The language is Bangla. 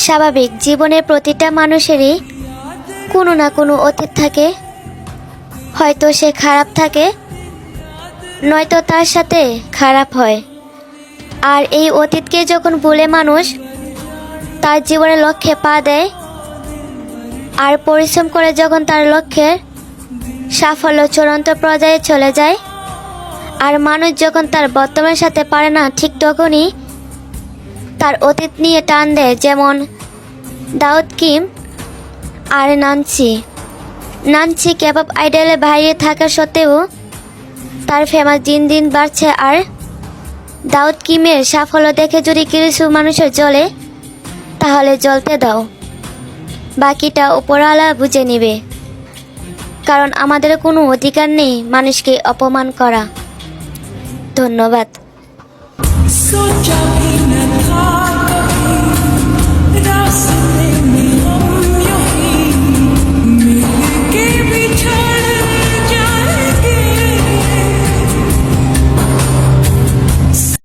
স্বাভাবিক জীবনের প্রতিটা মানুষেরই কোনো না কোনো অতীত থাকে। হয়তো সে খারাপ থাকে, নয়তো তার সাথে খারাপ হয়। আর এই অতীতকে যখন ভুলে মানুষ তার জীবনের লক্ষ্যে পা দেয় আর পরিশ্রম করে যখন তার লক্ষ্যের সাফল্য চূড়ান্ত পর্যায়ে চলে যায়, আর মানুষ যখন তার বর্তমানের সাথে পারে না, ঠিক তখনই তার অতীত নিয়ে টান দেয়। যেমন দাউদ কিম আর নানসি কেপঅপ আইডলে বাইরে থাকা সত্ত্বেও তার ফেমাস দিন দিন বাড়ছে। আর দাউদ কিমের সাফল্য দেখে যদি কিছু মানুষের জ্বলে, তাহলে জ্বলতে দাও, বাকিটা উপরওয়ালা বুঝে নেবে। কারণ আমাদের কোনো অধিকার নেই মানুষকে অপমান করা। ধন্যবাদ। सोचा भी न था कभी रास्ते में हम यूं ही मिलके बिछड़